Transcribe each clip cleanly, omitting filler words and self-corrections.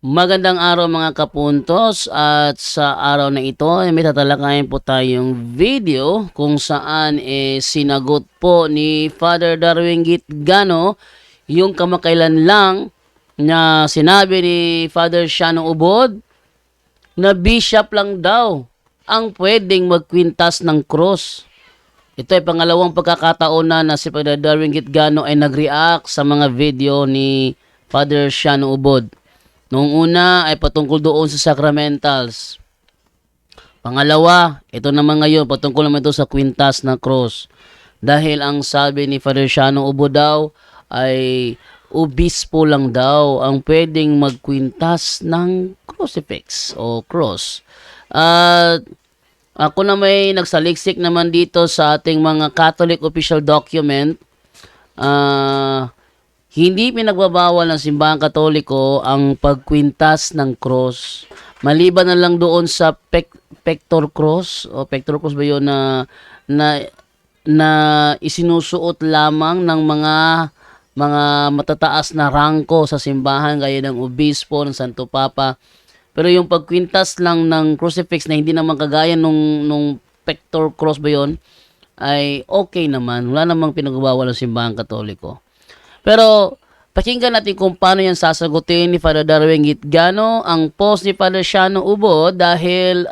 Magandang araw mga kapuntos, at sa araw na ito ay may tatalakayin po tayong video kung saan sinagot po ni Father Darwin Gitgano yung kamakailan lang na sinabi ni Father Shano Ubod na bishop lang daw ang pwedeng magkwintas ng cross. Ito ay pangalawang pagkakataon na si Father Darwin Gitgano ay nag-react sa mga video ni Father Shano Ubod. Noong una ay patungkol doon sa sacramentals. Pangalawa, ito naman ngayon, patungkol naman ito sa kwintas ng cross. Dahil ang sabi ni Father Shano Ubo daw ay obispo lang daw ang pwedeng magkwintas ng crucifix o cross. At ako na may nagsaliksik naman dito sa ating mga Catholic official document. Hindi pinagbabawal ng simbahang Katoliko ang pagkwintas ng cross. Maliban na lang doon sa pector cross o pector cross ba 'yon na isinusuot lamang ng mga matataas na rangko sa simbahan gaya ng obispo, ng Santo Papa. Pero yung pagkwintas lang ng crucifix na hindi naman kagaya nung pector cross ba 'yon ay okay naman. Wala namang pinagbabawal ng simbahang Katoliko. Pero pakinggan natin kung paano yan sasagutin ni Father Darwin Gitgano ang post ni Father Shano Ubo dahil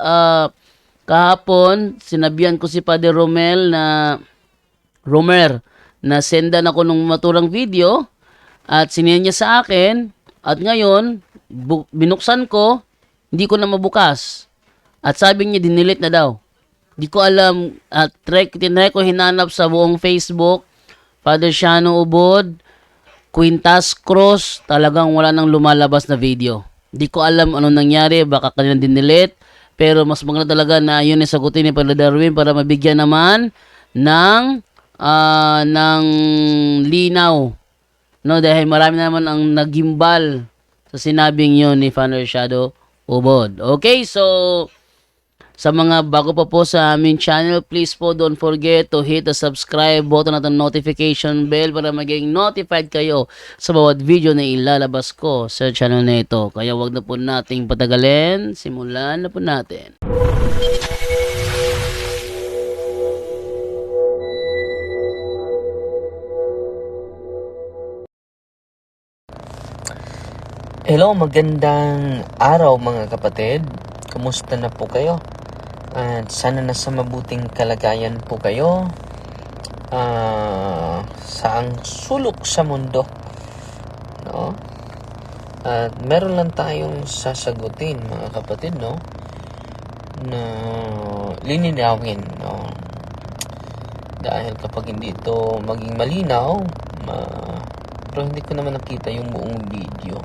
kahapon sinabihan ko si Father Romer na sendan ako nung maturang video at sinend niya sa akin at ngayon binuksan ko, hindi ko na mabukas at sabi niya dinilit na daw. Di ko alam at tinry ko hinanap sa buong Facebook Father Shano Ubod Quintas Cross, talagang wala nang lumalabas na video. Di ko alam anong nangyari, baka kanilang dinilit. Pero mas maganda talaga na yun ay sagutin ni Father Darwin para mabigyan naman ng linaw. No, dahil marami naman ang nagimbal sa sinabing yun ni Father Shadow Ubod. Okay, so sa mga bago pa po sa aming channel, please po don't forget to hit the subscribe button at the notification bell para maging notified kayo sa bawat video na ilalabas ko sa channel na ito. Kaya wag na po nating patagalin, simulan na po natin. Hello, magandang araw mga kapatid. Kumusta na po kayo? At sana nasa mabuting kalagayan po kayo sa ang sulok sa mundo, no? At meron lang tayong sasagutin mga kapatid, no, na lininawin, no, dahil kapag hindi ito maging malinaw, pero hindi ko naman nakita yung buong video,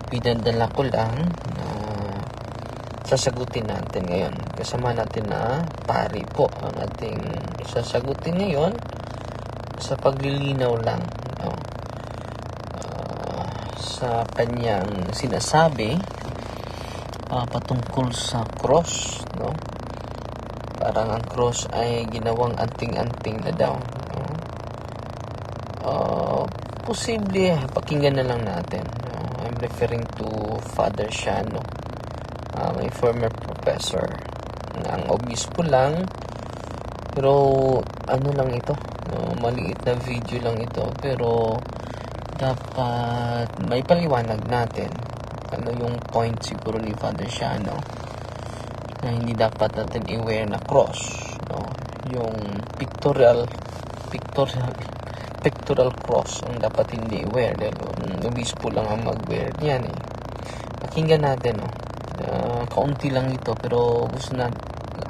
pinadala ko lang na sasagutin natin ngayon. Kasama natin na pari po ang ating sasagutin ngayon sa paglilinaw lang, no, sa kanyang sinasabi patungkol sa cross, no. Parang ang cross ay ginawang anting-anting na daw, no? Posible pakinggan na lang natin, no? I'm referring to Father Shano, may former professor na ang obispo lang, pero ano lang ito, no, maliit na video lang ito, pero dapat may paliwanag natin ano yung point siguro ni Father Shano na hindi dapat natin i-wear na cross, no, yung pictorial cross ang dapat hindi i-wear dahil obispo lang ang mag-wear niyan eh. Pakinggan natin, no. Kaunti lang ito pero gusto na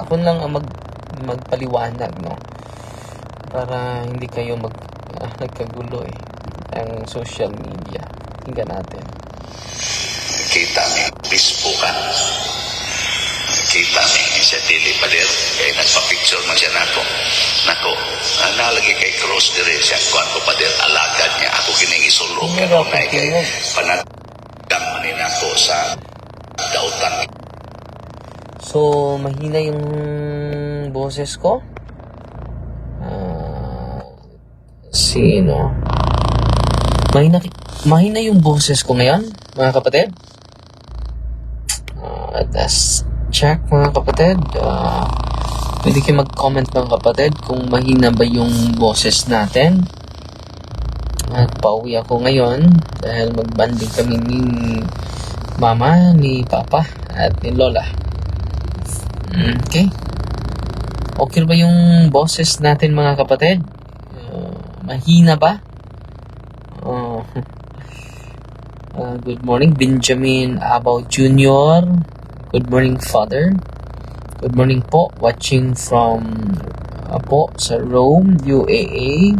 ako lang ang magpaliwanag, no, para hindi kayo nagkagulo ang social media. Tingnan natin. Kita ni bispo ka, kita ni siya dili pader kay nagpa-picture man siya nako nalagi kay cross dire siya kuan ko pader alagad niya ako kining isulog kanunay kay panagdam man nako sa dautan. So, mahina yung boses ko. Sino? Mahina yung boses ko ngayon, mga kapatid. Let's check mga kapatid. Pwede kayo mag-comment mga kapatid kung mahina ba yung boses natin. At pauwi ako ngayon dahil magbanding kami ni mama, ni papa, at ni lola. Okay. Okay ba yung boses natin mga kapatid? Mahina ba? Good morning, Benjamin Abaw Jr. Good morning, Father. Good morning po. Watching from po sa Rome, UAE.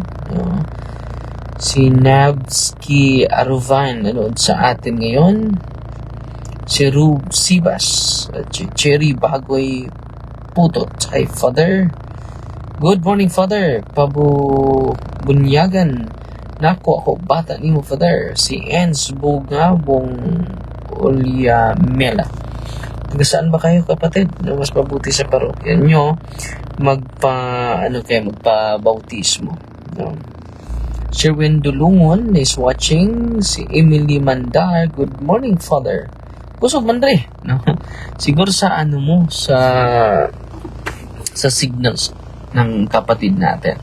Si Nabski Aruvan nanood sa atin ngayon. Si Rube Sibas. Si Cherry Bagoy Putot. Hi, Father. Good morning, Father. Pabu Bunyagan. Nako ako, bata ni mo, Father. Si Enz Bugabong Uliamela. Taga saan ba kayo, kapatid? Mas mabuti sa parokya nyo magpa-bautismo. Sherwin Dulungon is watching. Si Emily Mandar. Good morning, Father. Kusog man rin. No? Siguro sa sa signals ng kapatid natin.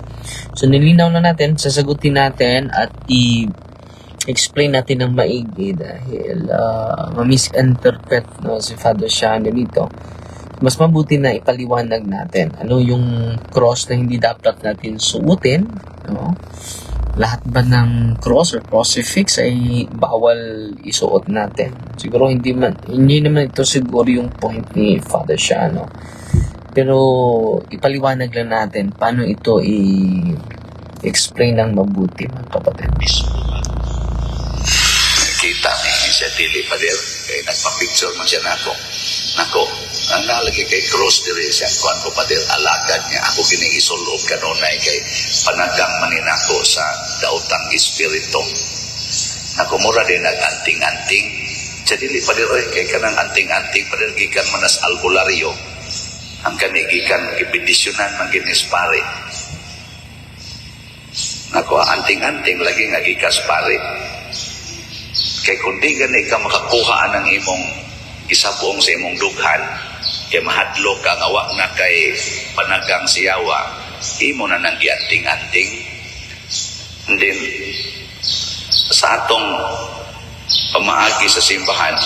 So, nilinaw na natin, sasagutin natin at i-explain natin ng maigi dahil ma-misinterpret si Father Shane dito. Mas mabuti na ipaliwanag natin ano yung cross na hindi dapat natin suotin. No? Lahat ba ng cross or crucifix ay bawal isuot natin? Siguro hindi naman ito siguro yung point ni Father Shane. Pero ipaliwanag lang natin paano ito i-explain ng mabuti mga kapatid. Kita ni siya dili pa der kay nagpa-picture man siya nako. Nako, ang nalagi kay cross diri siya kuan ko pa der alagad niya. Ako kini isulob kanunay kay panagang maninako sa daotang espiritu. Nako mura din nag-anting-anting. Siya dili pa der kay kanang anting-anting pa der gikan manas albularyo. Ang kanigikan ibidisyonan man ginis pare. Nako anting-anting lagi nga gikas pare. Kay kundi gani ka makakuha ng imong isabuong sa imong dughan, kay mahadlok ka nga wa na kay panagang siyawa, imo na nang gianting-anting. And then sa atong pamaagi sa simbahan,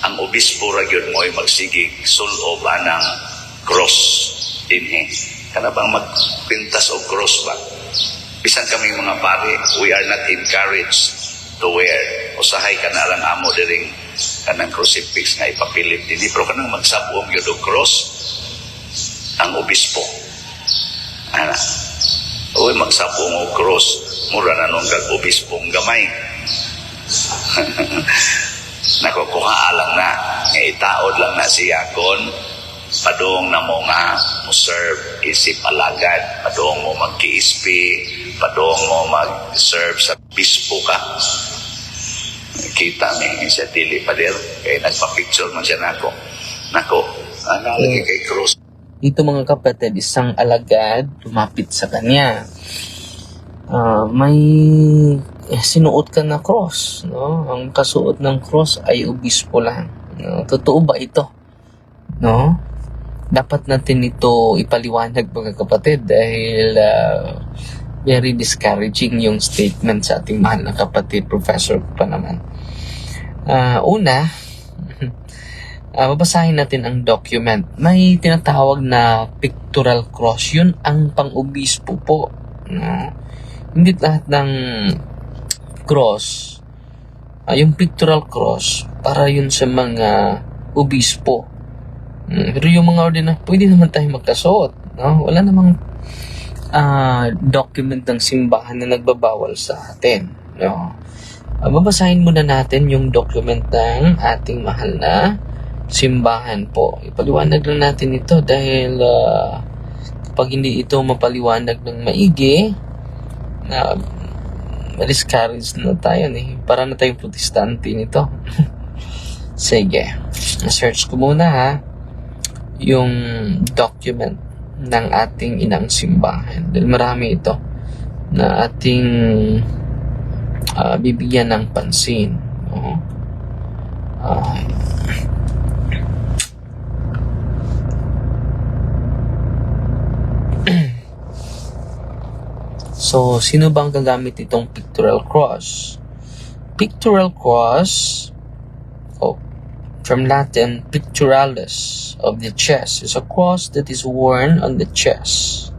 ang obispo ra gyud mo'y magsigig sulob anang cross dinhi. Kana bang magpintas og cross ba? Bisan kami mga pare, we are not encouraged to wear. Usahay ka na lang amo diring kanang crucifix nga ipapilit dinhi, pero kanang magsabong gyud og cross ang obispo. Ana. Uy, magsabong og cross, mura na nung obispong gamay. Nakukuha lang na, nga itaod lang na siya kon padung na mo nga mo serve isip alagad, padung mo mag-KSP, padung mo mag-serve sa bispo ka. Kita ni siya dili pa der kay nagpa-picture man siya nako. Nalagi kay cross. Ito mga kapatid, isang alagad lumapit sa kanya. May sinuot ka na cross, no? Ang kasuot ng cross ay obispo lang. No? Totoo ba ito? No? Dapat natin ito ipaliwanag mga kapatid dahil very discouraging yung statement sa ating mahal na kapatid, professor ko pa naman. Una, babasahin natin ang document. May tinatawag na pictorial cross. Yun ang pang-obispo po. No? Hindi lahat ng cross, yung pictorial cross, para yun sa mga obispo. Pero yung mga ordinary, pwede naman tayo magkasuot. No? Wala namang document ng simbahan na nagbabawal sa atin. No? Babasahin muna natin yung document ng ating mahal na simbahan po. Ipaliwanag lang natin ito dahil kapag hindi ito mapaliwanag ng maigi, discourage na tayo para na tayong protestante nito. Sige, search ko muna yung document ng ating inang simbahan dahil marami ito na ating bibigyan ng pansin. So, sino bang gagamit itong pictorial cross? Pictorial cross, from Latin, pictoralis, of the chest, is a cross that is worn on the chest,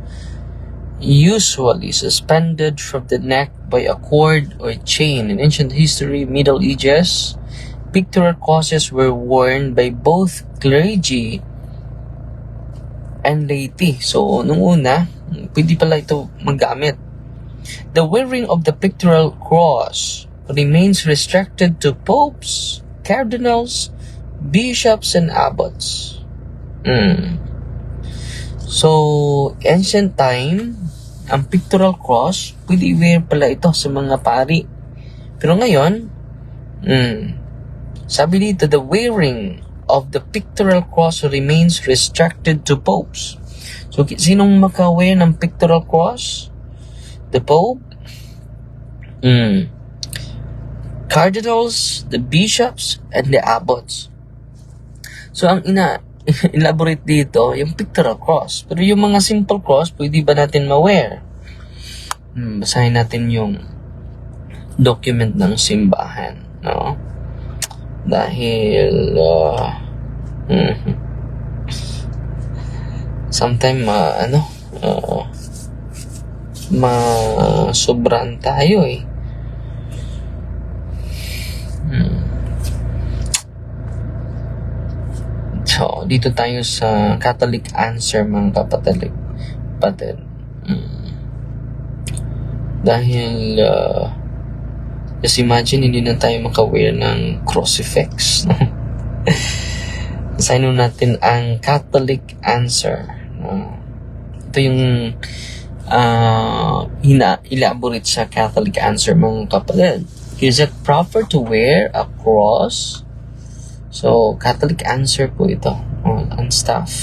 usually suspended from the neck by a cord or chain. In ancient history, Middle Ages, pictorial crosses were worn by both clergy and laity. So, nung una, pwede pala ito magamit. The wearing of the pictorial cross remains restricted to popes, cardinals, bishops, and abbots. So, ancient time, ang pictorial cross, pwede i-wear pala ito sa mga pari. Pero ngayon, sabi dito, the wearing of the pictorial cross remains restricted to popes. So, sinong maka-wear ng pictorial cross? The Pope, cardinals, the bishops, and the abbots. So, ang elaborate dito, yung pictorial cross. Pero yung mga simple cross, pwede ba natin ma-wear? Basahin natin yung document ng simbahan, no? Dahil, sometime, sobran tayo eh. So, dito tayo sa Catholic Answer, mga kapatid. Dahil, just imagine, hindi na tayo maka-wear ng crucifix. Basahin natin ang Catholic Answer. Ito yung elaborate sa Catholic Answer, mga kapatid. Is it proper to wear a cross? So, Catholic Answer po ito. And stuff.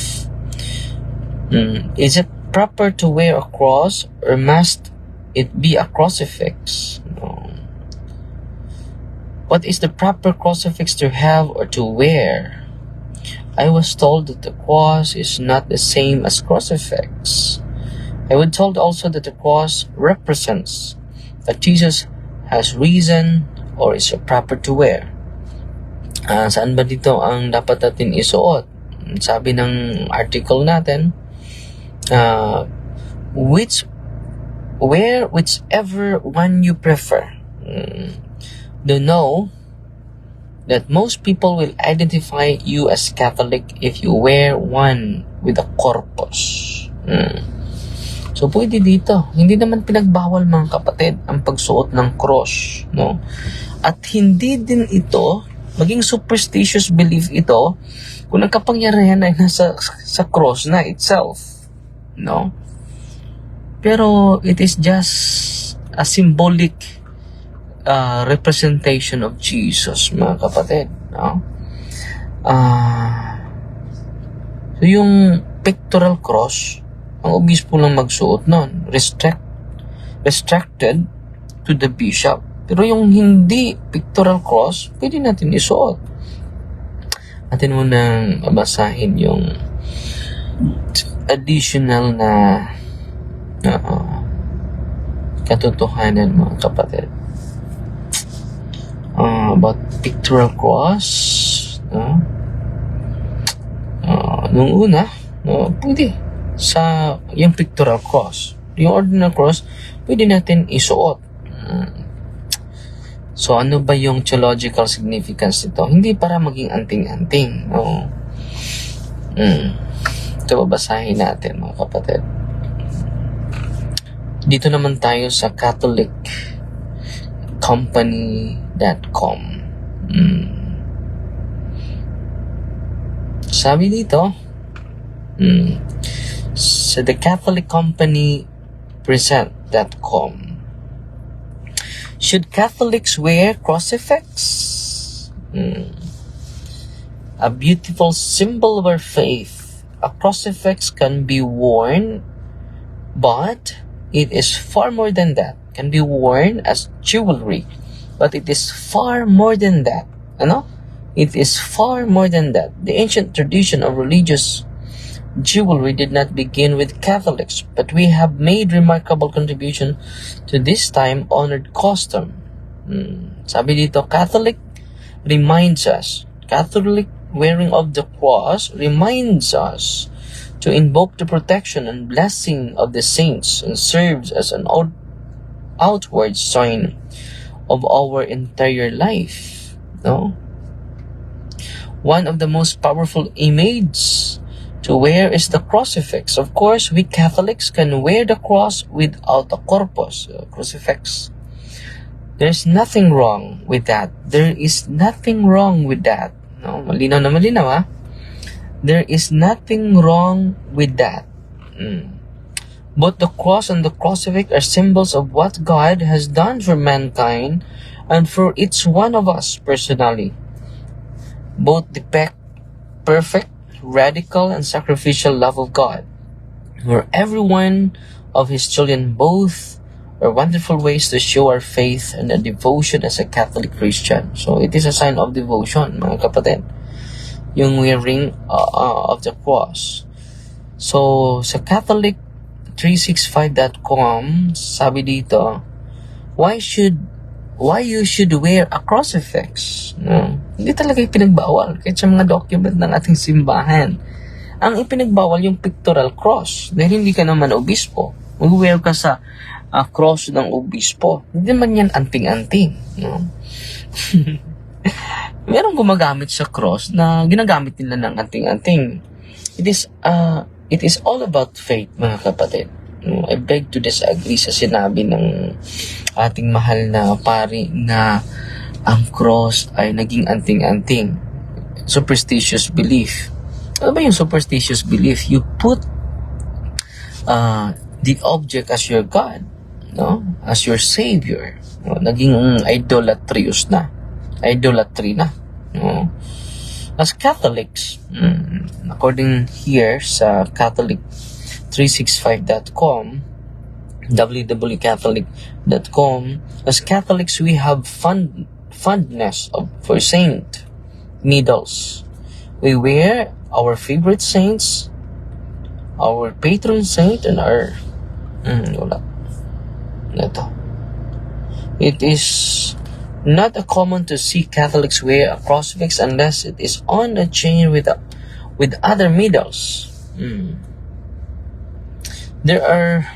Is it proper to wear a cross or must it be a crucifix? No. What is the proper crucifix to have or to wear? I was told that the cross is not the same as crucifix. I was told also that the cross represents that Jesus has risen or is proper to wear. Saan ba dito ang dapat natin isuot? Sabi ng article natin, wear whichever one you prefer. Do know that most people will identify you as Catholic if you wear one with a corpus. So, pwede dito. Hindi naman pinagbawal, mga kapatid, ang pagsuot ng cross, no? At hindi din ito, maging superstitious belief ito, kung ang kapangyarihan ay nasa sa cross na itself, no? Pero, it is just a symbolic representation of Jesus, mga kapatid, no? So, yung pictorial cross, ang obispo lang magsuot nun. Restricted to the bishop. Pero yung hindi pictorial cross, pwede natin isuot. Atin munang basahin yung additional na katotohanan, mga kapatid. About pictorial cross. Nung una, pwede. Sa yung pictorial cross, yung ordinal cross, pwede natin isuot. So, ano ba yung theological significance nito? Hindi para maging anting-anting. No? Ito, babasahin natin, mga kapatid. Dito naman tayo sa CatholicCompany.com. Sabi dito, so the Catholic Company present.com. Should Catholics wear crucifix? A beautiful symbol of our faith. A crucifix can be worn, but it is far more than that. Can be worn as jewelry, but it is far more than that. It is far more than that. The ancient tradition of religious jewelry did not begin with Catholics, but we have made remarkable contribution to this time-honored custom. Sabi dito, Catholic wearing of the cross reminds us to invoke the protection and blessing of the saints and serves as an outward sign of our interior life. No? One of the most powerful images to wear is the crucifix. Of course, we Catholics can wear the cross without a corpus, crucifix. There's nothing wrong with that. There is nothing wrong with that. No? Malinaw na malinaw, ha? There is nothing wrong with that. Both the cross and the crucifix are symbols of what God has done for mankind and for each one of us personally. Both depict perfect, radical, and sacrificial love of God, where every one of His children both are wonderful ways to show our faith and our devotion as a Catholic Christian. So it is a sign of devotion, mga kapatid, yung wearing of the cross. So sa Catholic365.com, sabi dito, why you should wear a crucifix? No? Hindi talaga ipinagbawal kahit sa mga document ng ating simbahan. Ang ipinagbawal yung pictorial cross dahil hindi ka naman obispo. Mag-wear ka sa cross ng obispo. Hindi naman yan anting-anting. No? Merong gumagamit sa cross na ginagamit nila ng anting-anting. It is all about faith, mga kapatid. I beg to disagree sa sinabi ng ating mahal na pari na ang cross ay naging anting-anting. Superstitious belief. Ano ba yung superstitious belief? You put the object as your God, no? As your Savior. No? Naging idolatry na. No? As Catholics, according here sa Catholic365.com, www.catholic.com, as Catholics we have fondness for saint medals. We wear our favorite saints, our patron saint, and our It is not common to see Catholics wear a crucifix unless it is on a chain with other medals. There are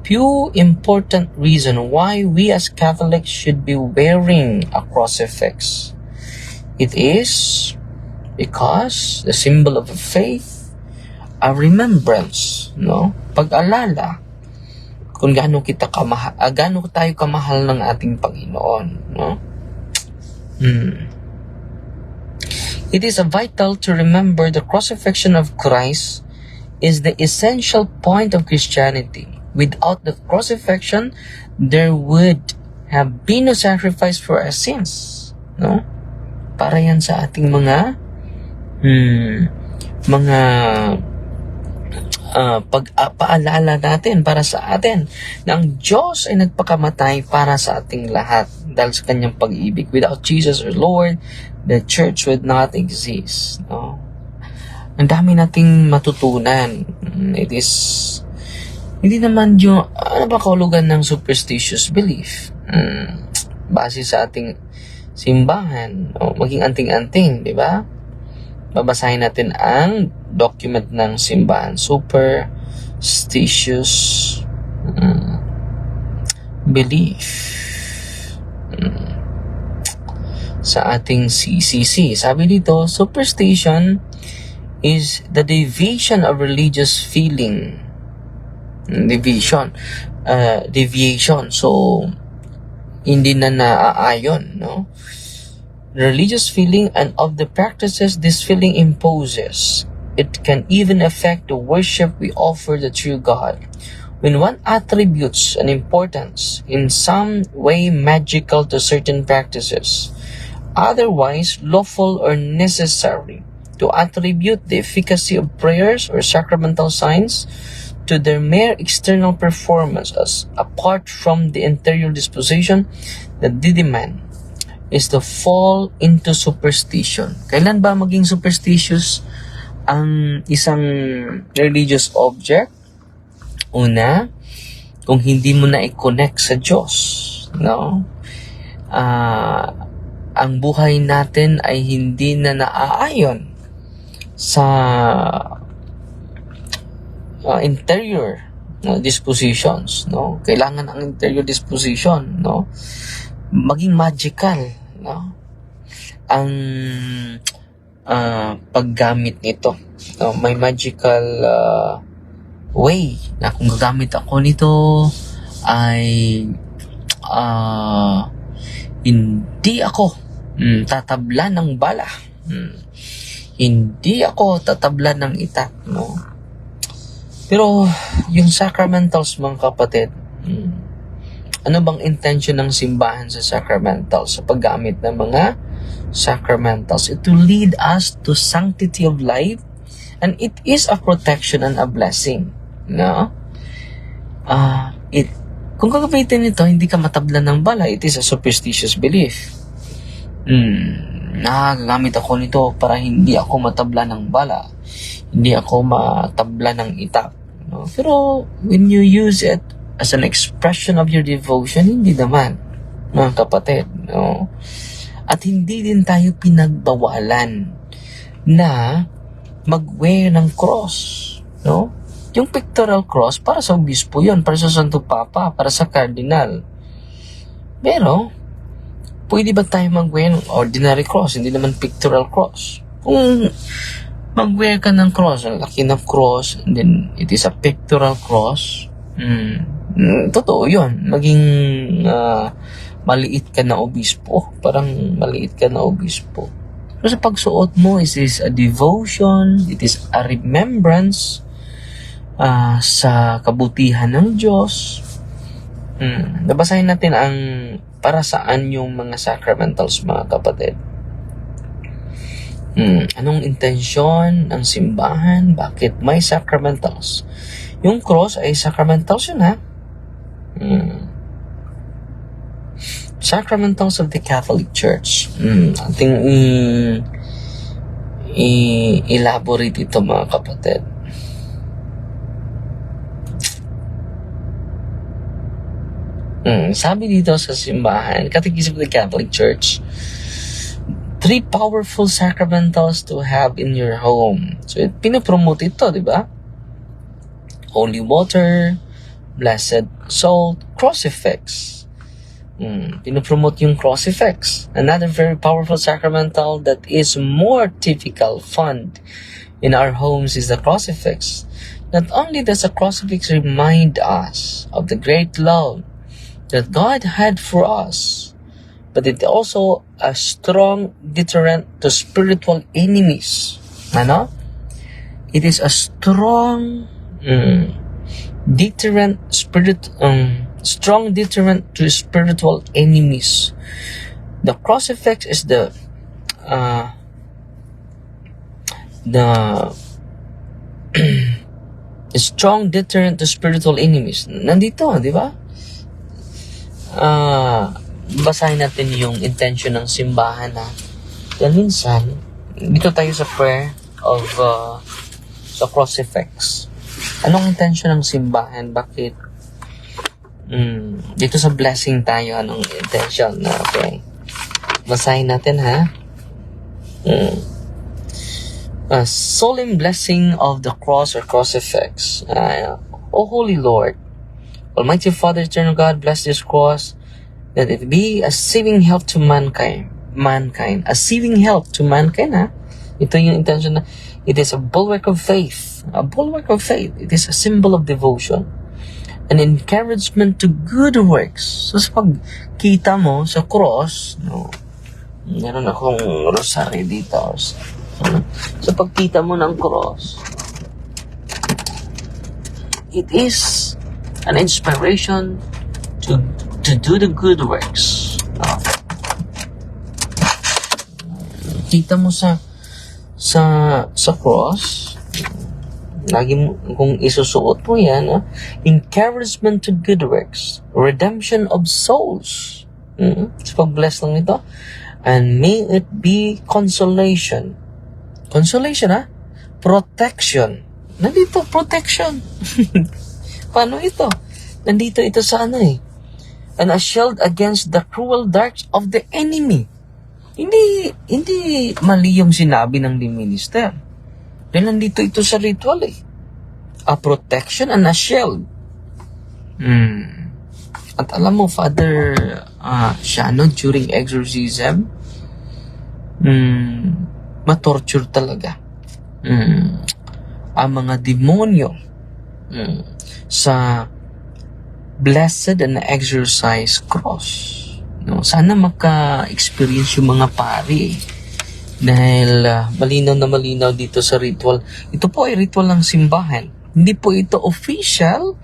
few important reasons why we as Catholics should be wearing a crucifix. It is because the symbol of faith, a remembrance, no? Pag-alala kung gaano tayo kamahal ng ating Panginoon, no? It is vital to remember the crucifixion of Christ is the essential point of Christianity. Without the crucifixion, there would have been no sacrifice for our sins, no? Para yan sa ating mga paalala natin para sa atin na ang Diyos ay nagpakamatay para sa ating lahat dahil sa kanyang pag-ibig. Without Jesus our Lord, the church would not exist, no? Ang dami nating matutunan. It is hindi naman yung ano ba kahulugan ng superstitious belief, base sa ating simbahan, o maging anting-anting, di ba? Babasahin natin ang document ng simbahan, superstitious belief sa ating CCC. Sabi dito, superstition is the deviation of religious feeling. Deviation. So, hindi na naaayon, no? Religious feeling and of the practices this feeling imposes. It can even affect the worship we offer the true God. When one attributes an importance in some way magical to certain practices, otherwise lawful or necessary, to attribute the efficacy of prayers or sacramental signs to their mere external performance as apart from the interior disposition that they demand is to fall into superstition. Kailan ba maging superstitious ang isang religious object, una, kung hindi mo na i-connect sa Diyos, no? Ang buhay natin ay hindi na naaayon sa interior dispositions, no? Kailangan ang interior disposition, no, maging magical, no, ang paggamit nito, no? May magical way na kung gagamit ako nito ay hindi ako tatabla ng bala, hindi ako tatabla ng itak, no? Pero yung sacramentals, mga kapatid, ano bang intention ng simbahan sa sacramentals, sa paggamit ng mga sacramentals? It will lead us to sanctity of life, and it is a protection and a blessing, no? Kung gagamitin nito, hindi ka matabla ng bala, it is a superstitious belief. Gagamit ako nito para hindi ako matabla ng bala, hindi ako matabla ng itak, no? Pero when you use it as an expression of your devotion, hindi naman, mga kapatid, no? At hindi din tayo pinagbawalan na mag-wear ng cross, no? Yung pictorial cross, para sa obispo yun, para sa Santo Papa, para sa cardinal. Pero, pwede ba tayo mag-wear ng ordinary cross, hindi naman pictorial cross? Kung mag-wear ka ng cross, ang laki ng cross, and then it is a pictorial cross, totoo yun. Maging maliit ka na obispo. Parang maliit ka na obispo. Pero sa pagsuot mo, it is a devotion, it is a remembrance sa kabutihan ng Diyos. Nabasahin natin ang para saan yung mga sacramentals, mga kapatid. Anong intensyon ng simbahan? Bakit may sacramentals? Yung cross ay sacramentals yun, ha? Sacramentals of the Catholic Church. Ating elaborate ito, mga kapatid. Sabi dito sa simbahan, Catechism of the Catholic Church, 3 powerful sacramentals to have in your home. So, pinopromote ito, di ba? Holy water, blessed salt, crucifix. Pinopromote yung crucifix. Another very powerful sacramental that is more typical found in our homes is the crucifix. Not only does the crucifix remind us of the great love that God had for us, but it also a strong deterrent to spiritual enemies. Ano? It is a strong strong deterrent to spiritual enemies. The crucifix is the strong deterrent to spiritual enemies. Nandito, di ba? Basahin natin yung intention ng simbahan na yan minsan, dito tayo sa prayer of the crucifix. Anong intention ng simbahan? Bakit? Dito sa blessing tayo, anong intention na? Okay. Basahin natin, ha? A solemn blessing of the cross or crucifix. O Holy Lord, Almighty Father, Eternal God, bless this cross, that it be a saving help to mankind. A saving help to mankind, ha? Ito yung intention na, it is a bulwark of faith. A bulwark of faith. It is a symbol of devotion. An encouragement to good works. So, sa pagkita mo sa cross, no, meron akong rosary dito. Sa pagkita mo ng cross, it is an inspiration to do the good works. Kita mo sa cross, lagi mo, kung isusuot mo yan, encouragement to good works, redemption of souls. So, pag-bless lang ito. And may it be consolation. Consolation, ha? protection. Nandito, protection. Paano ito? Nandito ito sa ano eh. And a shield against the cruel darts of the enemy. Hindi mali yung sinabi ng minister. Dahil nandito ito sa ritual eh. A protection and a shield. At alam mo, Father Shano, during exorcism, matorture talaga. Ang mga demonyo sa blessed and exorcised cross. No, sana maka-experience yung mga pari dahil malinaw na malinaw dito sa ritual. Ito po ay ritual ng simbahan. Hindi po ito official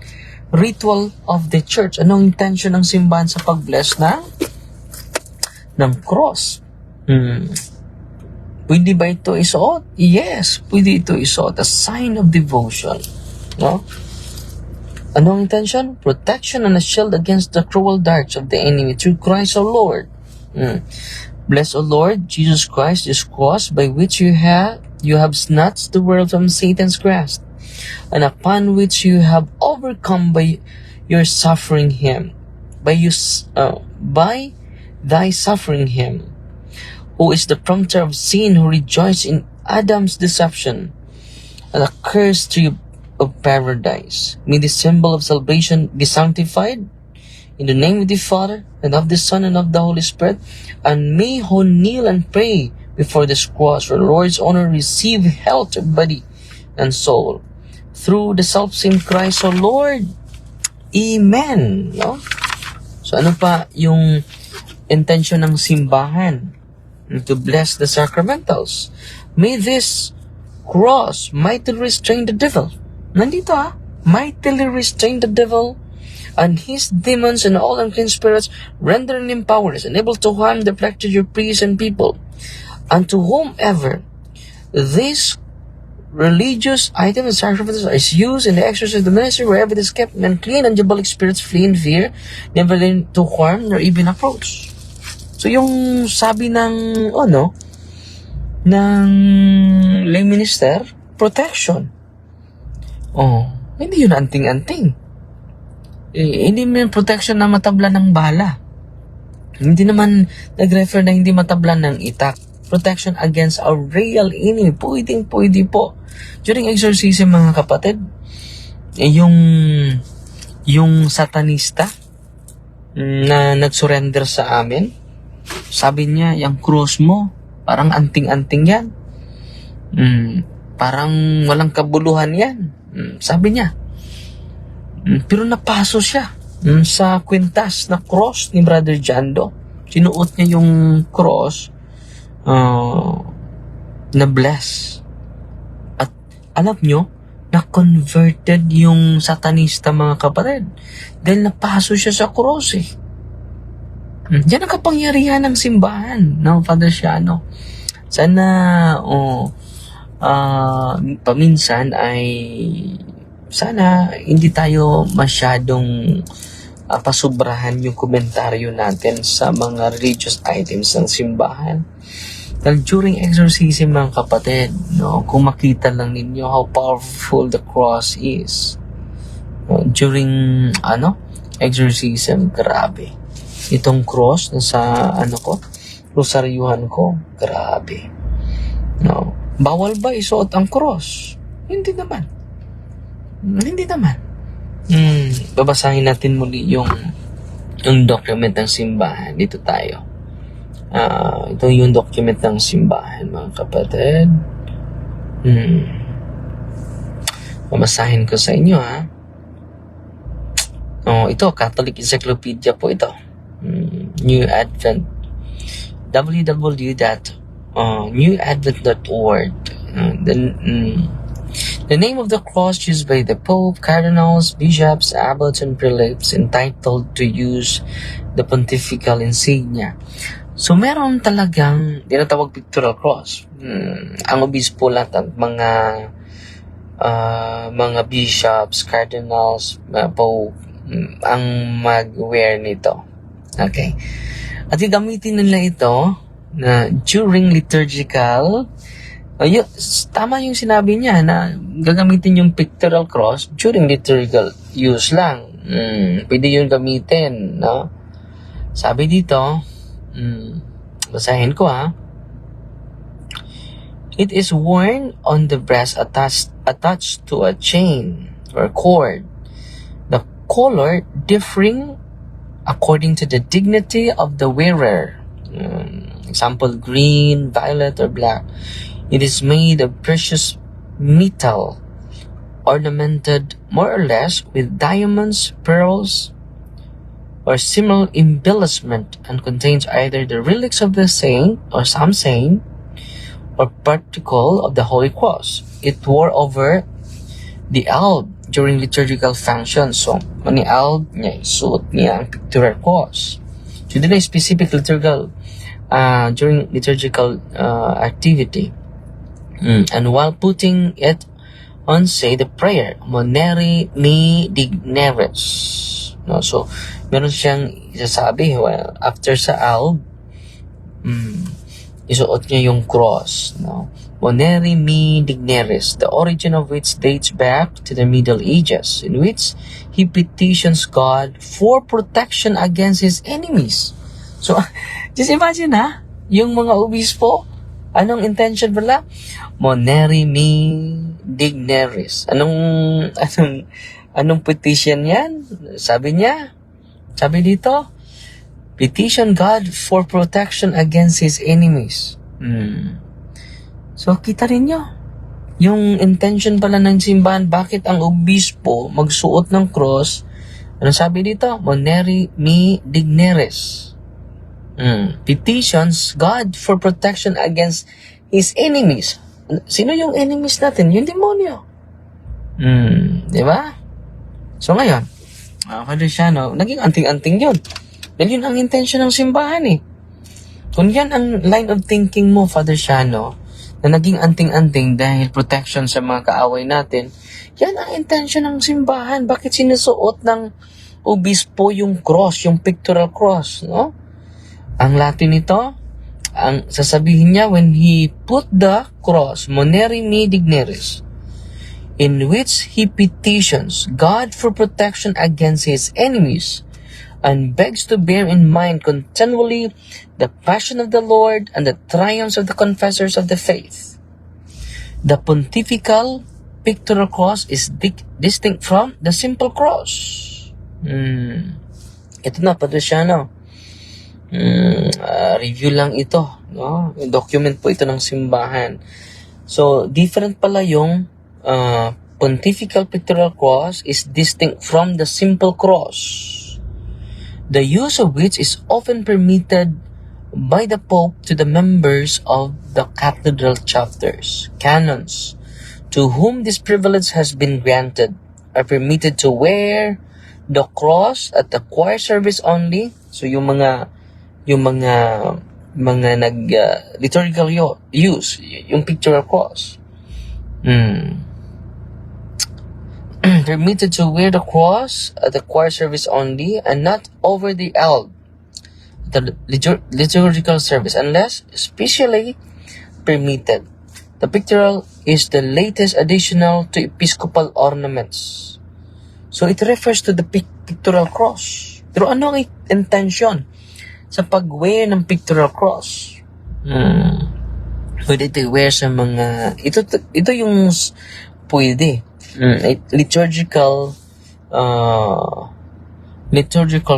ritual of the church. Anong intention ng simbahan sa pag-bless ng cross? Pwede ba ito isuot? Yes, pwede ito isuot. A sign of devotion. No? Anong intention? Protection and a shield against the cruel darts of the enemy through Christ our Lord. Bless, O Lord, Jesus Christ, this cross by which you have snatched the world from Satan's grasp, and upon which you have overcome by your suffering him, by thy suffering him, who is the prompter of sin, who rejoiced in Adam's deception, and a cursed tree of paradise. May the symbol of salvation be sanctified in the name of the Father, and of the Son, and of the Holy Spirit, and may who kneel and pray before this cross for the Lord's honor receive health of body and soul through the self-same Christ our Lord. Amen. No? So ano pa yung intention ng simbahan? To bless the sacramentals. May this cross mightily restrain the devil. Nandito mightily restrain the devil and his demons and all unclean spirits, rendering him powerless and able to harm the flesh of your priests and people. And to whomever these religious items and sacrifices is used in the exercise of the ministry, wherever it is kept, unclean and diabolic spirits flee in fear, never learn to harm nor even approach. So yung sabi ng lay minister, protection. Hindi yun anting-anting. Hindi mo yung protection na matablan ng bala. Hindi naman nag-refer na hindi matablan ng itak. Protection against a real enemy. Pwede po. During exorcism, mga kapatid, yung satanista na nag-surrender sa amin, sabi niya, yung cross mo, parang anting-anting yan. Parang walang kabuluhan yan. Sabi niya. Pero napaso siya sa kwintas na cross ni Brother Jando. Sinuot niya yung cross na bless. At alam nyo, na-converted yung satanista, mga kapatid. Dahil napaso siya sa cross eh. Yan ang kapangyarihan ng simbahan, no, Father Shano. Sana, paminsan ay sana hindi tayo masyadong pasubrahan yung komentaryo natin sa mga religious items ng simbahan. Dahil during exorcism, mga kapatid, no, kung makita lang ninyo how powerful the cross is. During exorcism, grabe. Itong cross na sa rosaryuhan ko, grabe. No. Bawal ba isuot ang cross? Hindi naman. Babasahin natin muli yung document ng simbahan. Dito tayo. Ito yung document ng simbahan, mga kapatid. Babasahin ko sa inyo, ito, Catholic Encyclopedia po ito. New Advent. www.newadvent.org. The name of the cross used by the Pope, cardinals, bishops, abbots, and prelates entitled to use the pontifical insignia. So, meron talagang tinatawag pictorial cross. Ang obispo lahat at mga bishops, cardinals, Pope, ang mag-wear nito. Okay. At gagamitin nila ito na during liturgical Ayun, tama yung sinabi niya na gagamitin yung pictorial cross during liturgical use lang. Pwede yung gamitin, no? Sabi dito, basahin ko It is worn on the breast attached to a chain or cord. The color differing according to the dignity of the wearer. Example, green, violet, or black. It is made of precious metal, ornamented more or less with diamonds, pearls, or similar embellishment, and contains either the relics of the saint or some saint, or particle of the Holy Cross. It wore over the alb during liturgical functions. So, mani alb niya, isuot niya ang pictorial cross. So, dito na specific liturgical, during liturgical activity. And while putting it on, say the prayer, Moneri mi digneres. No, so, meron siyang isasabi, well, after sa alb, isuot niya yung cross, no? Moneri mi digneris, the origin of which dates back to the Middle Ages, in which he petitions God for protection against his enemies. So, just imagine yung mga obispo, anong intention pala? Moneri mi digneris. Anong petition yan? Sabi dito, petition God for protection against his enemies. So, kita rin nyo. Yung intention pala ng simbahan, bakit ang obispo magsuot ng cross? Ano sabi dito? Moneri mi digneres. Petitions God for protection against his enemies. Sino yung enemies natin? Yung demonyo. Di ba? So, ngayon, Father Shano, naging anting-anting yun. Dahil yun ang intention ng simbahan Kung yan ang line of thinking mo, Father Shano, na naging anting-anting dahil protection sa mga kaaway natin, yan ang intention ng simbahan. Bakit sinusuot ng obispo yung cross, yung pictorial cross, no? Ang Latin nito, ang sasabihin niya, when he put the cross, Moneri mi digneris, in which he petitions God for protection against his enemies, and begs to bear in mind continually the passion of the Lord and the triumphs of the confessors of the faith. The pontifical pictorial cross is distinct from the simple cross. Ito na, Padre Shano. Review lang ito. No? Document po ito ng simbahan. So, different pala yung pontifical pictorial cross is distinct from the simple cross, the use of which is often permitted by the Pope to the members of the cathedral chapters. Canons, to whom this privilege has been granted, are permitted to wear the cross at the choir service only. So yung mga liturgical use, yung pictorial cross. Permitted to wear the cross at the choir service only, and not over the alb, the liturgical service, unless specially permitted. The pictorial is the latest additional to episcopal ornaments. So it refers to the pictorial cross. Pero ano ang intention sa pag-wear ng pictorial cross? Pwede ito wear sa mga... Ito yung pwede. Liturgical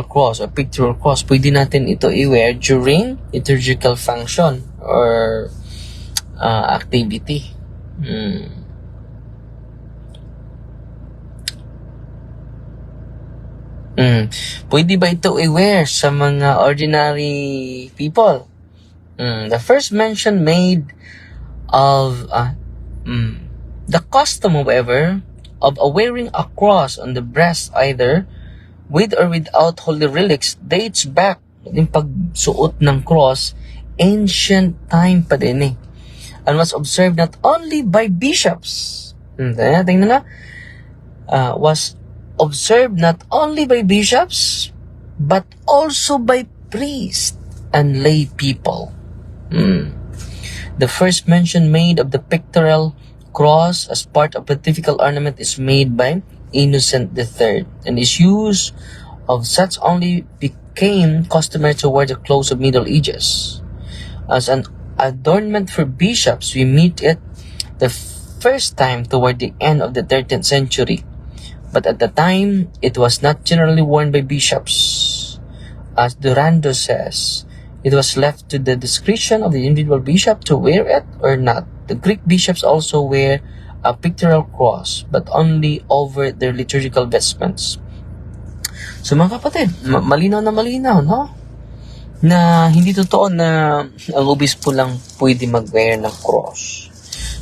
cross or pictorial cross, pwede natin ito i-wear during liturgical function or activity. Pwede ba ito i-wear sa mga ordinary people? The first mention made of the custom, however, of wearing a cross on the breast, either with or without holy relics, dates back yung pagsuot ng cross, ancient time pa din and was observed not only by bishops. Tingnan na. Was observed not only by bishops, but also by priests and lay people. The first mention made of the pictorial cross as part of pontifical ornament is made by Innocent III, and its use of such only became customary toward the close of Middle Ages. As an adornment for bishops, we meet it the first time toward the end of the 13th century, but at the time it was not generally worn by bishops. As Durando says, it was left to the discretion of the individual bishop to wear it or not. The Greek bishops also wear a pictorial cross, but only over their liturgical vestments. So mga kapatid, malinaw na malinaw, no? Na hindi totoo na ang obispo lang pwede mag-wear ng cross.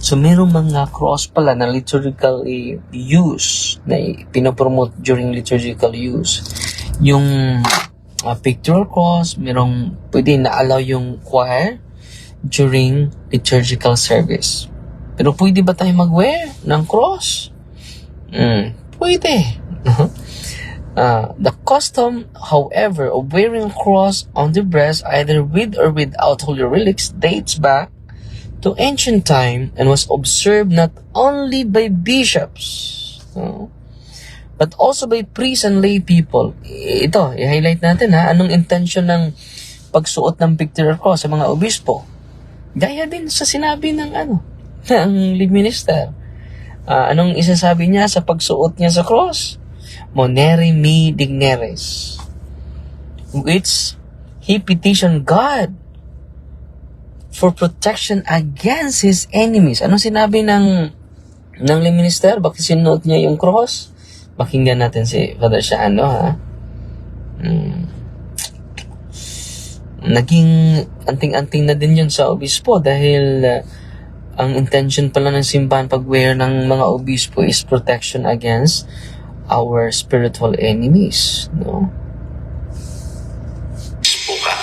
So merong mga cross pala na liturgical use, na pinopromote during liturgical use. Yung pictorial cross, merong pwede na-allow yung choir during liturgical service. Pero pwede ba tayo mag-wear ng cross? Pwede. The custom, however, of wearing a cross on the breast, either with or without holy relics, dates back to ancient time and was observed not only by bishops, but also by priests and lay people. Ito, i-highlight natin anong intention ng pagsuot ng pictorial cross sa mga obispo. Gaya din sa sinabi ng ng lead minister. Anong isasabi niya sa pagsuot niya sa cross? Monere me digneres, which he petitioned God for protection against his enemies. Anong sinabi ng lead minister? Bakit sinuot niya yung cross? Pakinggan natin si Father Siano, Naging anting-anting na din yun sa obispo dahil ang intention pala ng simbahan pag-wear ng mga obispo is protection against our spiritual enemies, no? Buka.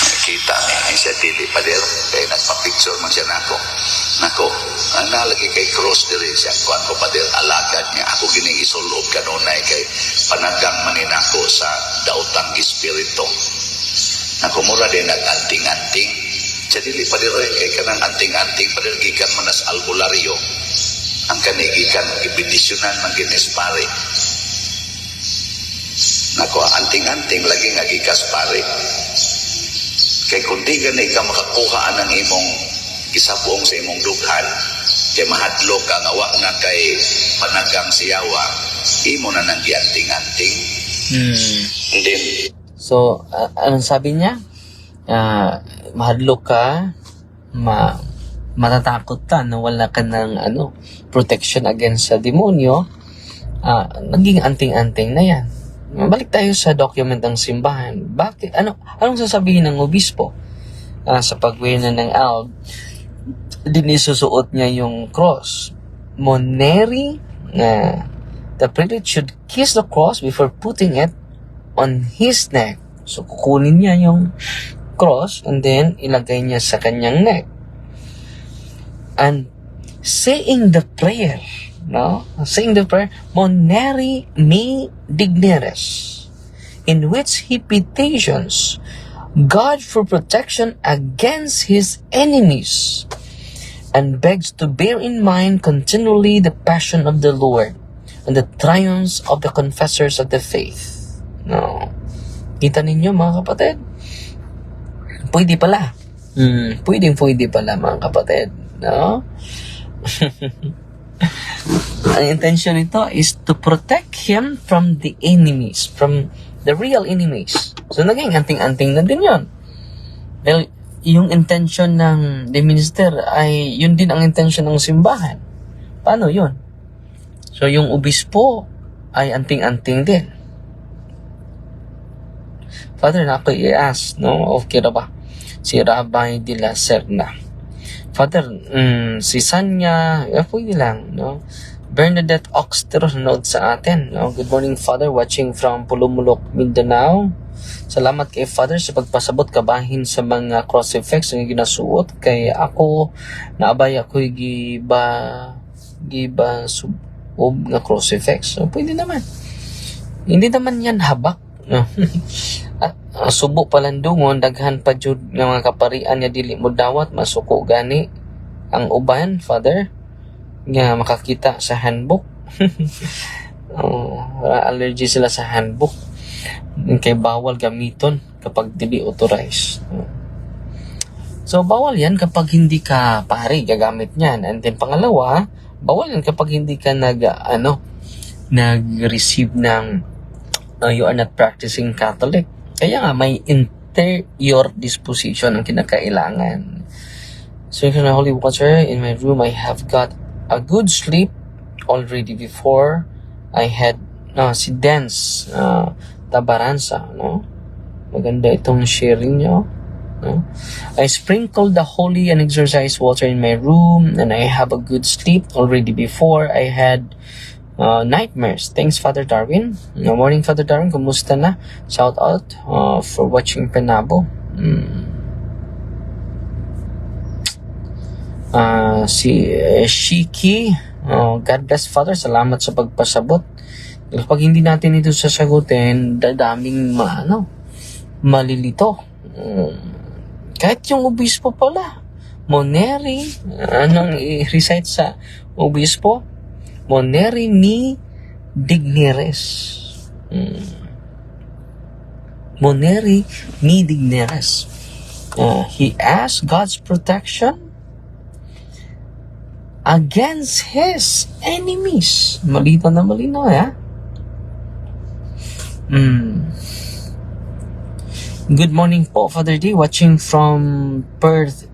Nakita niya ay siya dili pader kaya nagpa-picture man siya nako ang nalagi kay cross diri siya kuan ko pader alagad niya ako gining isulob kanunay kay panagang manin ako sa daotang espiritu nako mura din nag-anting-anting siya dili pader kay kanang anting-anting pader gikan manas albularyo ang kanigikan ibidisyonan man ginis pare nako anting-anting lagi nga gikas pare kay kundi ganay ka makakuha ang imong gisabuong sa imong dughan kay mahadlok ka nga wa na kay panagang siyawa imo na nang gianting-anting. Then so anong sabi niya? Mahadlok ka, matatakot ka na wala ka ng protection against sa demonyo. Naging anting-anting na yan. Balik tayo sa document ng simbahan. Bakit? Anong sasabihin ng obispo? Sa pag-wear na ng alb, din isusuot niya yung cross. Moneri, the prelate should kiss the cross before putting it on his neck. So, kukunin niya yung cross and then ilagay niya sa kanyang neck. And saying the prayer, Moneri me digneres, in which he petitions God for protection against his enemies and begs to bear in mind continually the passion of the Lord and the triumphs of the confessors of the faith. No. Kita ninyo mga kapatid? Pwede pala. Pwede pala mga kapatid. No? Ang intention nito is to protect him from the enemies, from the real enemies. So, naging anting-anting na din yun. Well, yung intention ng the minister ay yun din ang intention ng simbahan. Paano yun? So, yung obispo ay anting-anting din. Father, na ako i-ask, okay na ba? Si Rabbi de la Serna. Father, si Sanya, pwede lang, Bernadette Oxter, nanood sa atin. Good morning, Father, watching from Pulumulok, Mindanao. Salamat kay Father sa pagpasabot kabahin sa mga crucifix na ginasuot. Kay ako, naabay ako'y giba subob nga crucifix. So, pwede naman. Hindi naman yan habak. Subo palandungon, daghan pa jud nga mga kaparian nga dili mo dawat, masuko gani ang uban, Father, nga makakita sa handbook. Allergy sila sa handbook. Kay bawal gamiton kapag dili authorized. So, bawal yan kapag hindi ka pari gagamit niyan. And then, pangalawa, bawal yan kapag hindi ka nag-receive ng you are not practicing Catholic. Kaya nga, may interior disposition ang kinakailangan. So, in the holy water, in my room, I have got a good sleep already before I had si Dance Tabaransa, no? Maganda itong sharing nyo. No? I sprinkled the holy and exorcised water in my room, and I have a good sleep already before I had nightmares. Thanks, Father Darwin. Good morning, Father Darwin. Kumusta na? Shout out for watching Penabo. Si Shiki, God bless, Father. Salamat sa pagpasabot. Kapag hindi natin ito sasagutin, dadaming malilito. Kahit yung obispo pala, Moneri, anong i-recite sa obispo? Moneri mi digneres. Moneri mi digneres. He asked God's protection against his enemies. Malito na malino, Good morning po, Father D. Watching from Perth,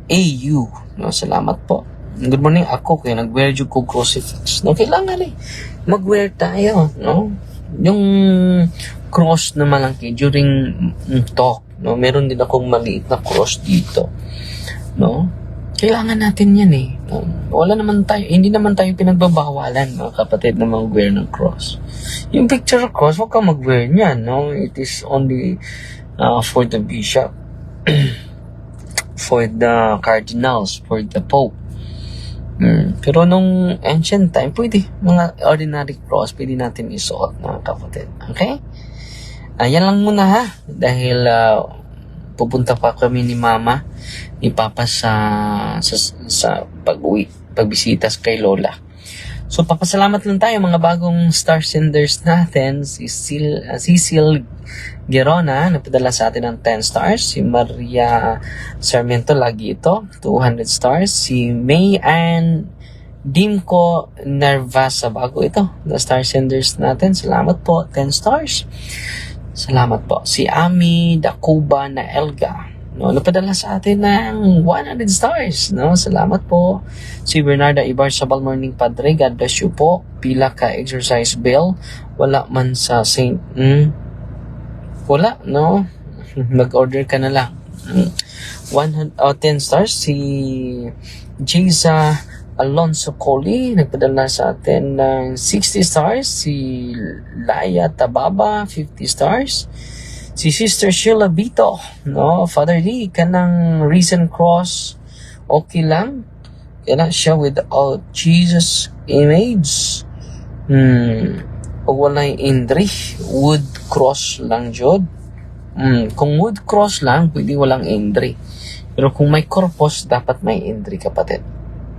AU. No, salamat po. Good morning ako kaya nag-wear yung ko crucifix. No, kailangan mag-wear tayo, no? Yung cross na malaki during talk, no? Meron din akong maliit na cross dito, no? Kailangan natin yan hindi naman tayo pinagbabawalan, mga kapatid, na mag-wear ng cross. Yung picture of cross, huwag kang mag-wear niyan, no? It is only for the bishop, for the cardinals, for the pope. Pero nung ancient time, pwede, mga ordinary cross, pwede natin isuot, mga kapatid. Okay? Ayan lang muna ha, dahil pupunta pa kami ni Mama, ni Papa sa pag-uwi, pagbisita kay Lola. So, papasalamat lang tayo mga bagong star senders natin. Si Cecil Gerona, nagpadala sa atin ng 10 stars. Si Maria Sarmiento, lagi ito, 200 stars. Si May Ann Dimko Nervasa, bago ito, the star senders natin. Salamat po, 10 stars. Salamat po. Si Ami Dakuba na Elga, no, napadala sa atin ng 100 stars, no? Salamat po. Si Bernarda Ibar Sabal, morning Padre, God bless you po. Pila ka exercise bell, wala man sa Saint wala, no? Mag-order ka na lang. 10 stars. Si Jeza Alonso Coley, nagpadala sa atin ng 60 stars. Si Laya Tababa, 50 stars. Si Sister Sheila Bito, no? Father D, kanang recent cross, okay lang? Kaya siya without Jesus image. O walay indri, wood cross lang jod. Kung wood cross lang, pwede walang indri. Pero kung may corpus, dapat may indri, kapatid.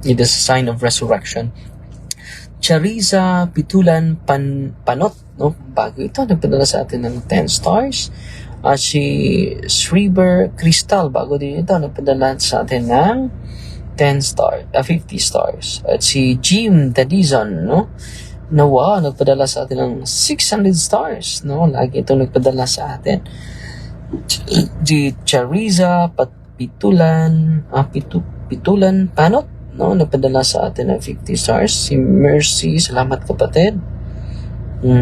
It is a sign of resurrection. Charissa Pitulan Panot, no? Bago ito, nagpadala sa atin ng 10 stars. Si Schreiber Crystal, bago din ito, nagpadala sa atin ng 50 stars. At si Jim Dadizon, no? Nagpadala sa atin ng 600 stars, no? Lagi ito nagpadala sa atin. Si Charissa Pitulan Panot, no, napadala sa atin ng 50 stars. Si Mercy, salamat kapatid.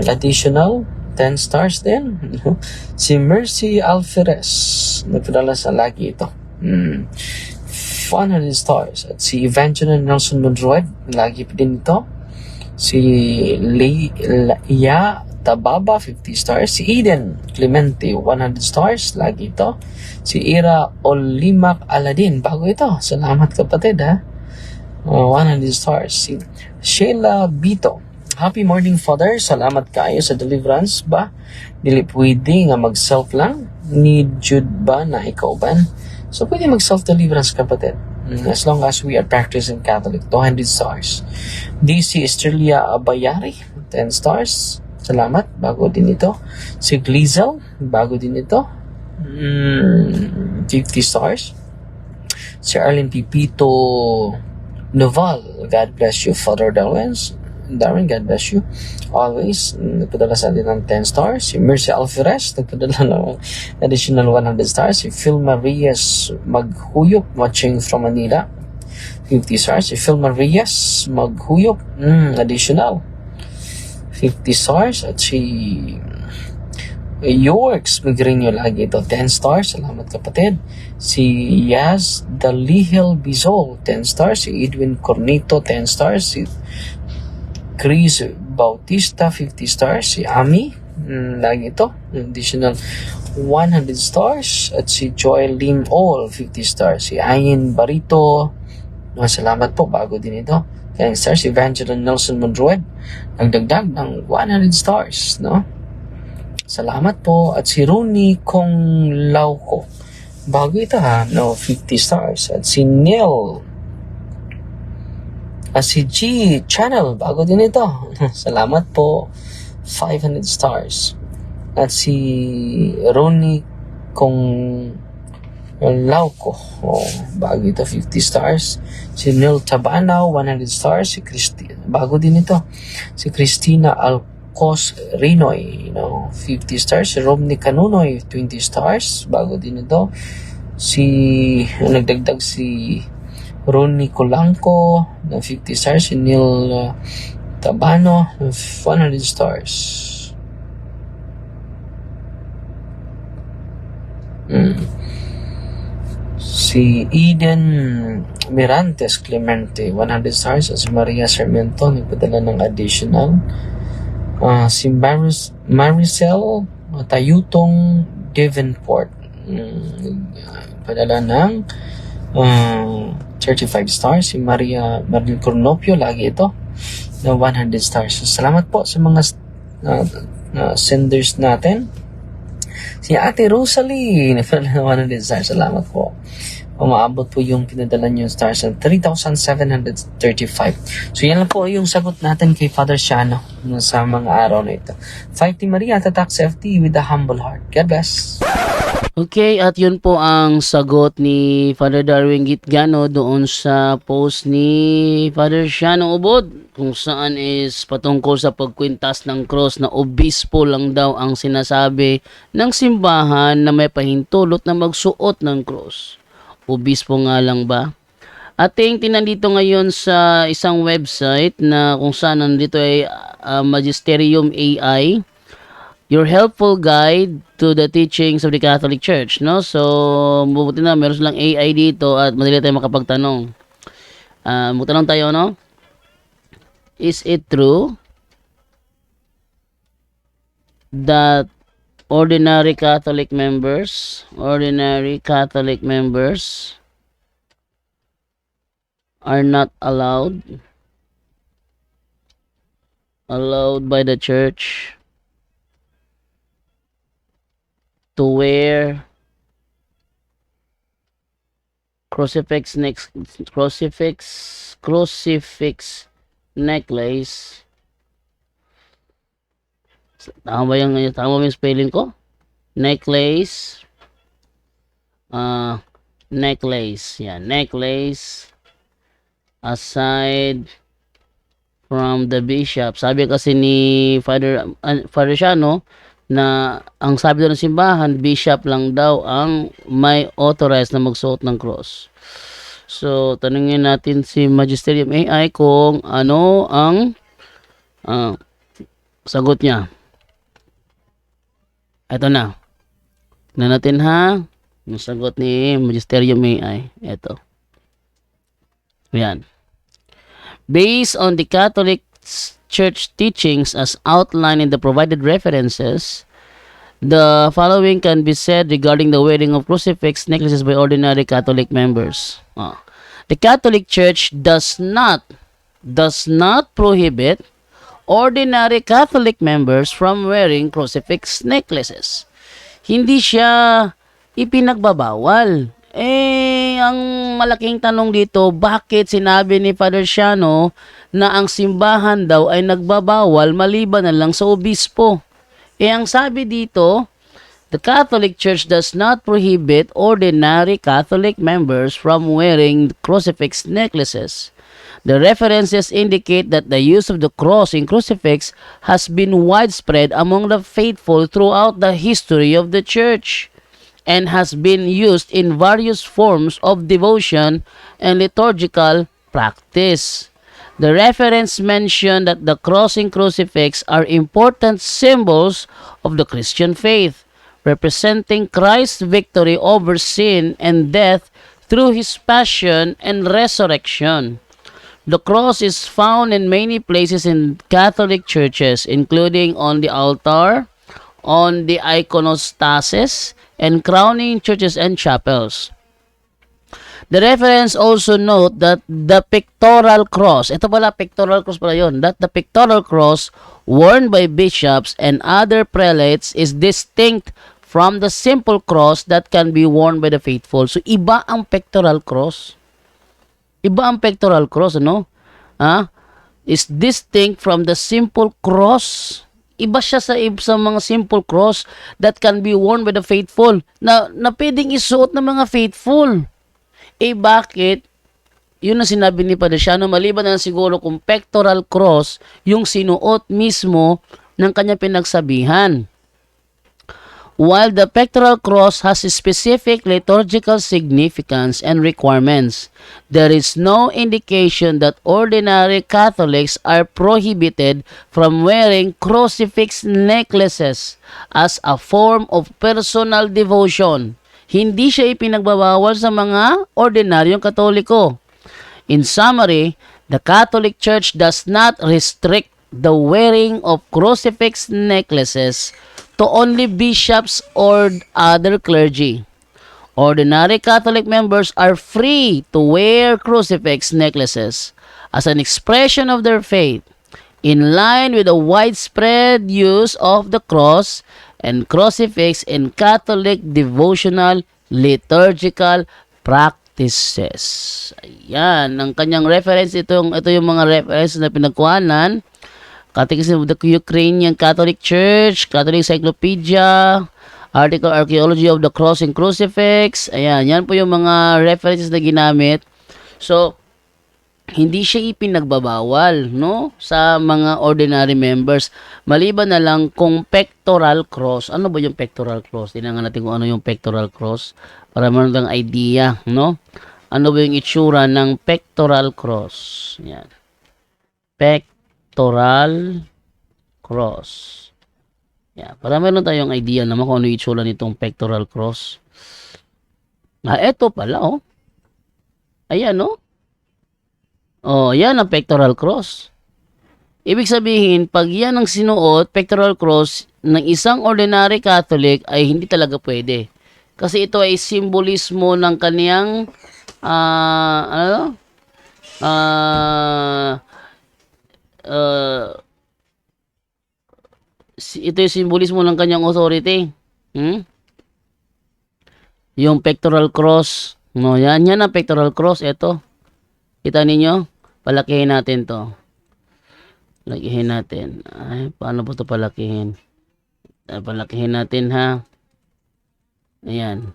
Additional 10 stars din. Si Mercy Alferez, napadala sa lagi ito. 100 stars. At si Evangeline Nelson Monroy, lagi pa din ito. Si Leia Tababa, 50 stars. Si Eden Clemente, 100 stars, lagi ito. Si Ira Olimac Aladin, bago ito. Salamat kapatid, ha. 100 stars. Si Sheila Bito, Happy morning, Father. Salamat kayo sa deliverance ba? Dili pwede nga mag-self lang? Need jud ba na ikaw ban? So, pwede mag-self-deliverance, kapatid. As long as we are practicing Catholic. 200 stars. DC Estrella Abayari, 10 stars. Salamat. Bago din ito. Si Glizel, bago din ito. 50 stars. Si Arlene Pipito Noval, God bless you. Father Darwin, God bless you. Always, nagpadala sa atin ng 10 stars. Si Mercy Alferez, nagpadala ng additional 100 stars. Si Phil Marias Maghuyop, watching from Manila, 50 stars. Si Phil Marias Maghuyop, additional 50 stars. At si Yorks Migrinyo lagi ito, 10 stars. Salamat, kapatid. Si Yaz Dalihel Bizol, 10 stars. Si Edwin Cornito, 10 stars. Si Chris Bautista, 50 stars. Si Ami, lagi ito, additional 100 stars. At si Joel Lim All, 50 stars. Si Ayin Barito, salamat po, bago din ito, 10 stars. Si Evangeline Nelson Monroed, nagdagdag ng 100 stars, no? Salamat po. At si Rooney Kong Lauco, bago ito ha, no, 50 stars. At si Neil, at si G Channel, bago din ito. Salamat po, 500 stars. At si Rooney Kong Lauco, bago ito, 50 stars. Si Neil Tabanaw, 100 stars. Si bago din ito. Si Christina Alcos Rinoy, 50 stars. Si Romney Canunoy, 20 stars. Bago din ito. Nagdagdag si Ronnie Colanco ng 50 stars. Si Neil Tabano, 100 stars. Si Eden Mirantes Clemente, 100 stars. At si Maria Sarmiento, nagpadala ng additional. Si Maricel Tayutong Davenport, padala ng 35 stars. Si Marilyn Cornopio, lagi ito, na 100 stars. So, salamat po sa mga senders natin. Si Ate Rosalie, nagpadala ng 100 stars. Salamat po. Umaabot po yung pinadala niyo stars ng 3,735. So, yan lang po yung sagot natin kay Father Shano sa mga araw na ito. 5 Maria, Tatak FT with a humble heart. God bless. Okay, at yun po ang sagot ni Father Darwin Gitgano doon sa post ni Father Shano Ubod, kung saan is patungkol sa pagkwintas ng cross na obispo lang daw ang sinasabi ng simbahan na may pahintulot na magsuot ng cross. Obispo nga lang ba? Ating tinandito ngayon sa isang website na kung saan nandito ay Magisterium AI, your helpful guide to the teachings of the Catholic Church, no? So, mabuti na meron silang AI dito at madali tayo makapagtanong. Magtanong tayo, no? Is it true that ordinary Catholic members are not allowed by the church to wear crucifix necklace? Tama ba yung spelling ko? Necklace. Necklace aside from the bishop. Sabi kasi ni Father Shano na ang sabi doon ng simbahan, bishop lang daw ang may authorized na magsuot ng cross. So, tanungin natin si Magisterium AI kung ano ang sagot niya. Ito na. Tignan natin ha. Ang sagot ni Magisterium AI. Ito. Ayan. Based on the Catholic Church teachings as outlined in the provided references, the following can be said regarding the wearing of crucifix necklaces by ordinary Catholic members. The Catholic Church does not prohibit ordinary Catholic members from wearing crucifix necklaces. Hindi siya ipinagbabawal. Ang malaking tanong dito, bakit sinabi ni Father Siano na ang simbahan daw ay nagbabawal maliban na lang sa obispo? Ang sabi dito, the Catholic Church does not prohibit ordinary Catholic members from wearing crucifix necklaces. The references indicate that the use of the cross in crucifix has been widespread among the faithful throughout the history of the Church and has been used in various forms of devotion and liturgical practice. The reference mentioned that the cross and crucifix are important symbols of the Christian faith, representing Christ's victory over sin and death through his passion and resurrection. The cross is found in many places in Catholic churches, including on the altar, on the iconostasis, and crowning churches and chapels. The reference also note that the pectoral cross, ito pala pectoral cross pala yun, that the pectoral cross worn by bishops and other prelates is distinct from the simple cross that can be worn by the faithful. So iba ang pectoral cross. Iba ang pectoral cross, ano? Is distinct from the simple cross. Iba siya sa mga simple cross that can be worn by the faithful na pwedeng isuot ng mga faithful. Bakit? Yun ang sinabi ni Padre Siano, maliban na siguro kung pectoral cross yung sinuot mismo ng kanyang pinagsabihan. While the pectoral cross has a specific liturgical significance and requirements, there is no indication that ordinary Catholics are prohibited from wearing crucifix necklaces as a form of personal devotion. Hindi siya ipinagbabawal sa mga ordinaryong Katoliko. In summary, the Catholic Church does not restrict the wearing of crucifix necklaces to only bishops or other clergy. Ordinary Catholic members are free to wear crucifix necklaces as an expression of their faith, in line with the widespread use of the cross and crucifix in Catholic devotional liturgical practices. Ayan, ang kanyang reference, ito yung mga reference na pinagkuhanan. Catechism of the Ukrainian Catholic Church, Catholic Encyclopedia, article Archaeology of the Cross and Crucifix. Ayan, yan po yung mga references na ginamit. So, hindi siya ipinagbabawal, no, sa mga ordinary members. Maliban na lang kung pectoral cross. Ano ba yung pectoral cross? Tingnan natin kung ano yung pectoral cross para meron lang idea, no? Ano ba yung itsura ng pectoral cross? Yan. Pectoral cross. Yan. Para meron tayong idea naman kung ano yung itsura nitong pectoral cross. Eto pala, oh. Ayan, no? Oh, yan ang pectoral cross. Ibig sabihin, pag yan ang sinuot, pectoral cross, ng isang ordinary Catholic ay hindi talaga pwede. Kasi ito ay simbolismo ng kaniyang ito yung simbolismo ng kanyang authority. Yung pectoral cross. No, yan ang pectoral cross. Ito. Kita ninyo? Palakihin natin to. Palakihin natin. Ay, paano po ito palakihin? Palakihin natin, ha? Ayan.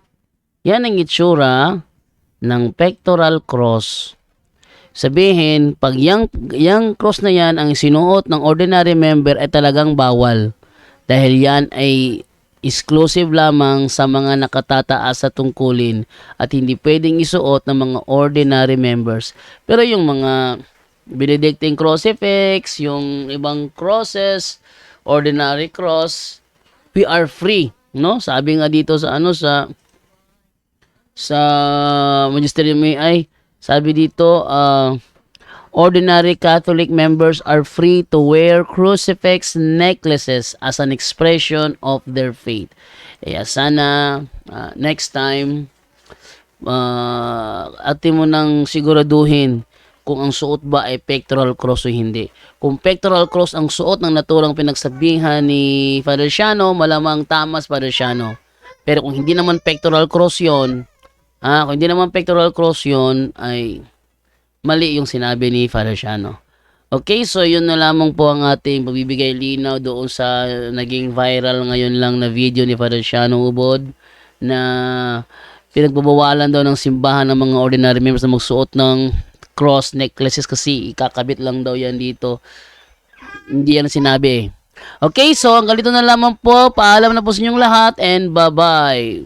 Yan ang itsura ng pectoral cross. Sabihin, pag yung cross na yan ang sinuot ng ordinary member ay talagang bawal. Dahil yan ay exclusive lamang sa mga nakatataas sa tungkulin at hindi pwedeng isuot ng mga ordinary members. Pero yung mga Benedictine crucifix, yung ibang crosses, ordinary cross, we are free, no? Sabi nga dito sa sa Magisterium ay sabi dito, ordinary Catholic members are free to wear crucifix necklaces as an expression of their faith. Kaya sana next time atin mo nang siguraduhin kung ang suot ba ay pectoral cross o hindi. Kung pectoral cross ang suot ng naturang pinagsabihan ni Father Shano, malamang tamas Father Shano. Pero kung hindi naman pectoral cross yon, kung hindi naman pectoral cross yon, ay mali yung sinabi ni Father Shano. Okay, so yun na lamang po ang ating pagbibigay linaw doon sa naging viral ngayon lang na video ni Father Shano Ubod na pinagbabawalan daw ng simbahan ng mga ordinary members na magsuot ng cross necklaces kasi ikakabit lang daw yan dito. Hindi yan sinabi. Okay, so hanggang dito na lamang po. Paalam na po sa inyong lahat and bye-bye.